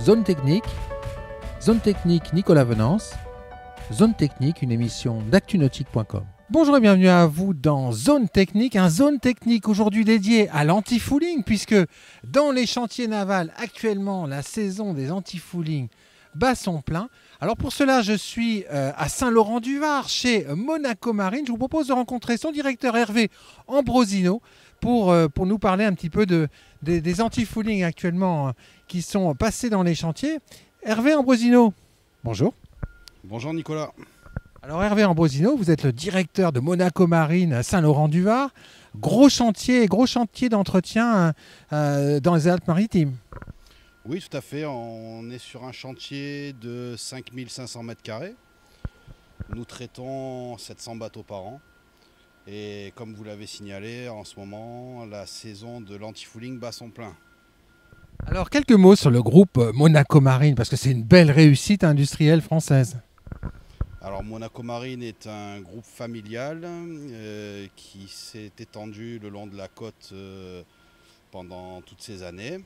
Zone Technique Nicolas Venance, Zone Technique, une émission d'actunautique.com. Bonjour et bienvenue à vous dans Zone Technique, un Zone Technique aujourd'hui dédié à l'anti-fouling, puisque dans les chantiers navals actuellement la saison des anti-fouling bat son plein. Alors pour cela je suis à Saint-Laurent-du-Var chez Monaco Marine. Je vous propose de rencontrer son directeur Hervé Ambrosino pour nous parler un petit peu des anti-fouling actuellement qui sont passés dans les chantiers. Hervé Ambrosino, bonjour. Bonjour Nicolas. Alors Hervé Ambrosino, vous êtes le directeur de Monaco Marine à Saint-Laurent-du-Var. Gros chantier d'entretien dans les Alpes-Maritimes. Oui, tout à fait. On est sur un chantier de 5500 m². Nous traitons 700 bateaux par an. Et comme vous l'avez signalé, en ce moment, la saison de l'anti-fouling bat son plein. Alors quelques mots sur le groupe Monaco Marine, parce que c'est une belle réussite industrielle française. Alors Monaco Marine est un groupe familial qui s'est étendu le long de la côte pendant toutes ces années.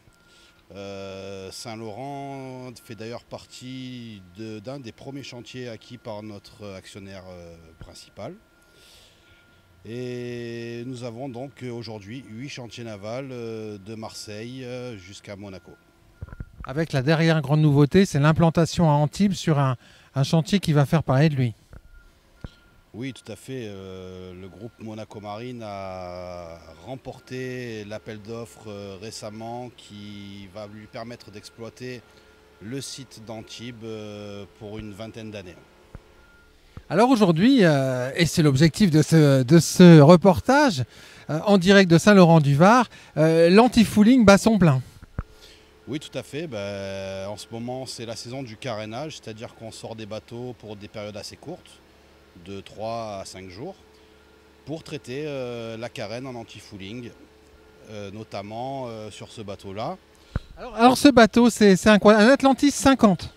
Saint-Laurent fait d'ailleurs partie d'un des premiers chantiers acquis par notre actionnaire principal. Et nous avons donc aujourd'hui 8 chantiers navals de Marseille jusqu'à Monaco. Avec la dernière grande nouveauté, c'est l'implantation à Antibes sur un chantier qui va faire parler de lui. Oui, tout à fait. Le groupe Monaco Marine a remporté l'appel d'offres récemment qui va lui permettre d'exploiter le site d'Antibes pour une vingtaine d'années. Alors aujourd'hui, et c'est l'objectif de ce reportage, en direct de Saint-Laurent-du-Var, l'anti-fouling bat son plein. Oui, tout à fait. En ce moment, c'est la saison du carénage, c'est-à-dire qu'on sort des bateaux pour des périodes assez courtes, de 3 à 5 jours, pour traiter la carène en anti-fouling, notamment sur ce bateau-là. Alors ce bateau, c'est un Atlantis 50.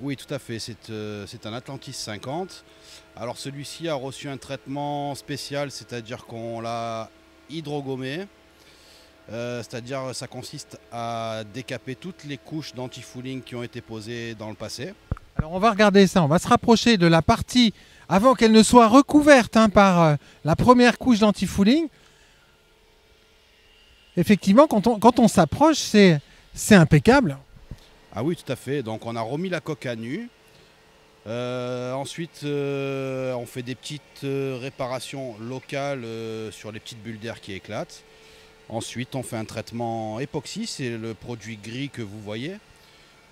Oui, tout à fait. C'est un Atlantis 50. Alors celui-ci a reçu un traitement spécial, c'est-à-dire qu'on l'a hydrogommé. C'est-à-dire ça consiste à décaper toutes les couches d'anti-fouling qui ont été posées dans le passé. Alors on va regarder ça, on va se rapprocher de la partie avant qu'elle ne soit recouverte par la première couche d'anti-fouling. Effectivement, quand on s'approche, c'est impeccable. Ah oui, tout à fait. Donc on a remis la coque à nu. Ensuite, on fait des petites réparations locales sur les petites bulles d'air qui éclatent. Ensuite, on fait un traitement époxy, c'est le produit gris que vous voyez,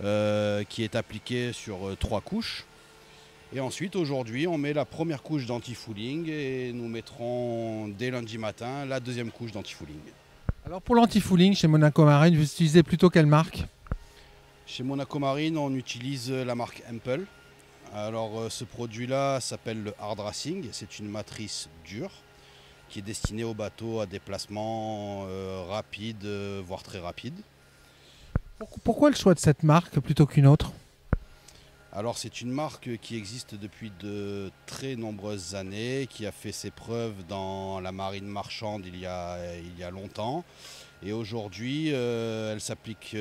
qui est appliqué sur 3 couches. Et ensuite, aujourd'hui, on met la première couche d'anti-fouling et nous mettrons dès lundi matin la deuxième couche d'anti-fouling. Alors pour l'anti-fouling, chez Monaco Marine, vous utilisez plutôt quelle marque ? Chez Monaco Marine, on utilise la marque Hempel. Alors ce produit-là s'appelle le Hard Racing, c'est une matrice dure qui est destinée aux bateaux à déplacement rapide, voire très rapide. Pourquoi le choix de cette marque plutôt qu'une autre ? Alors c'est une marque qui existe depuis de très nombreuses années, qui a fait ses preuves dans la marine marchande il y a longtemps. Et aujourd'hui, elle s'applique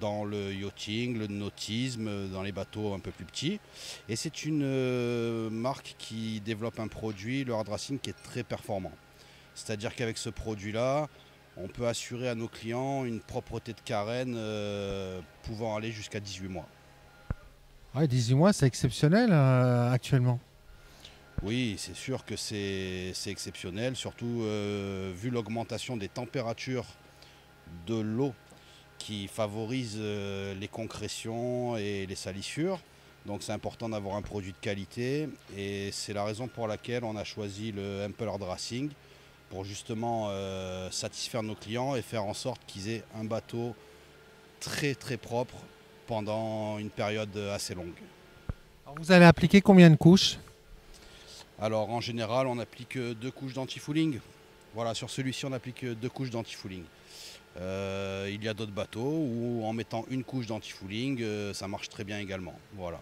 dans le yachting, le nautisme, dans les bateaux un peu plus petits. Et c'est une marque qui développe un produit, le Hard Racing, qui est très performant. C'est-à-dire qu'avec ce produit-là, on peut assurer à nos clients une propreté de carène pouvant aller jusqu'à 18 mois. Ouais, 18 mois, c'est exceptionnel actuellement. Oui, c'est sûr que c'est exceptionnel, surtout vu l'augmentation des températures de l'eau qui favorise les concrétions et les salissures. Donc c'est important d'avoir un produit de qualité et c'est la raison pour laquelle on a choisi le Hempel Hard Racing pour justement satisfaire nos clients et faire en sorte qu'ils aient un bateau très très propre pendant une période assez longue. Alors vous allez appliquer combien de couches ? Alors en général on applique 2 couches d'anti-fouling. Voilà, sur celui-ci on applique 2 couches d'anti-fouling. Il y a d'autres bateaux où en mettant une couche d'anti-fouling, ça marche très bien également. Voilà.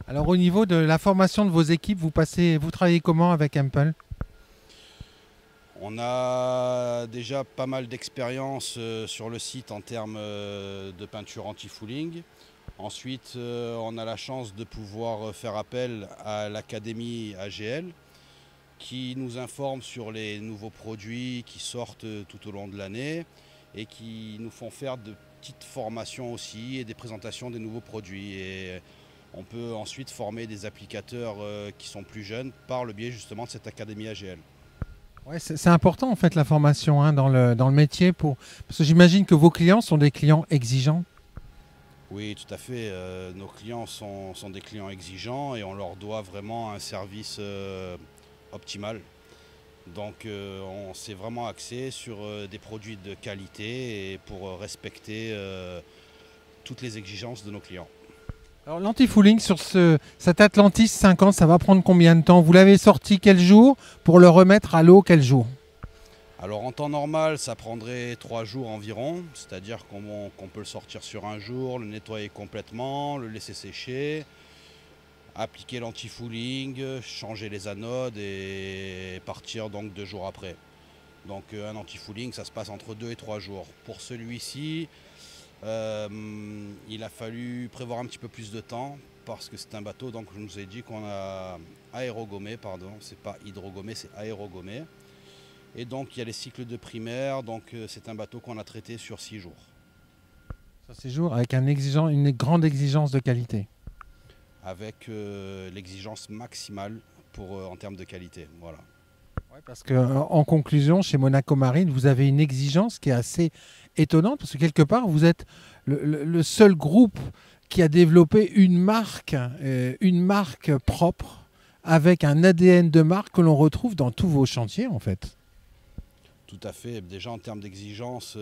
Alors au niveau de la formation de vos équipes, vous travaillez comment avec Hempel ? On a déjà pas mal d'expérience sur le site en termes de peinture anti-fouling. Ensuite, on a la chance de pouvoir faire appel à l'académie AGL qui nous informe sur les nouveaux produits qui sortent tout au long de l'année et qui nous font faire de petites formations aussi et des présentations des nouveaux produits. Et on peut ensuite former des applicateurs qui sont plus jeunes par le biais justement de cette académie AGL. Ouais, c'est important en fait la formation dans le métier parce que j'imagine que vos clients sont des clients exigeants. Oui, tout à fait. Nos clients sont des clients exigeants et on leur doit vraiment un service optimal. Donc on s'est vraiment axé sur des produits de qualité et pour respecter toutes les exigences de nos clients. Alors l'anti-fouling sur cet Atlantis 50, ça va prendre combien de temps? Vous l'avez sorti quel jour pour le remettre à l'eau quel jour? Alors en temps normal, ça prendrait 3 jours environ, c'est-à-dire qu'on peut le sortir sur un jour, le nettoyer complètement, le laisser sécher, appliquer l'anti-fouling, changer les anodes et partir donc 2 jours après. Donc un anti-fouling, ça se passe entre 2 et 3 jours. Pour celui-ci, il a fallu prévoir un petit peu plus de temps parce que c'est un bateau, donc je nous ai dit qu'on a aérogommé, pardon, c'est pas hydrogommé, c'est aérogommé. Et donc il y a les cycles de primaire, donc c'est un bateau qu'on a traité sur 6 jours. Sur 6 jours avec une grande exigence de qualité. Avec l'exigence maximale en termes de qualité, voilà. Ouais, parce qu'en conclusion, chez Monaco Marine, vous avez une exigence qui est assez étonnante parce que quelque part, vous êtes le seul groupe qui a développé une marque propre avec un ADN de marque que l'on retrouve dans tous vos chantiers en fait. Tout à fait. Déjà en termes d'exigence,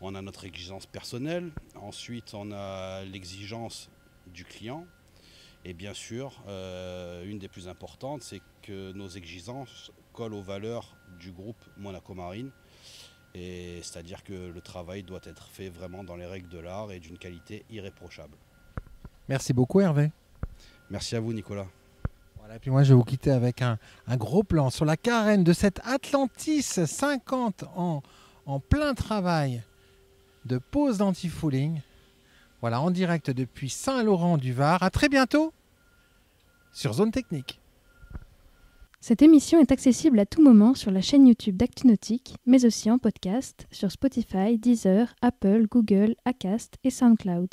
on a notre exigence personnelle. Ensuite, on a l'exigence du client. Et bien sûr, une des plus importantes, c'est que nos exigences collent aux valeurs du groupe Monaco Marine. Et c'est-à-dire que le travail doit être fait vraiment dans les règles de l'art et d'une qualité irréprochable. Merci beaucoup Hervé. Merci à vous Nicolas. Voilà, et puis moi je vais vous quitter avec un gros plan sur la carène de cette Atlantis 50 en plein travail de pose d'anti-fouling. Voilà, en direct depuis Saint-Laurent-du-Var. À très bientôt sur Zone Technique. Cette émission est accessible à tout moment sur la chaîne YouTube d'ActuNautique, mais aussi en podcast sur Spotify, Deezer, Apple, Google, Acast et SoundCloud.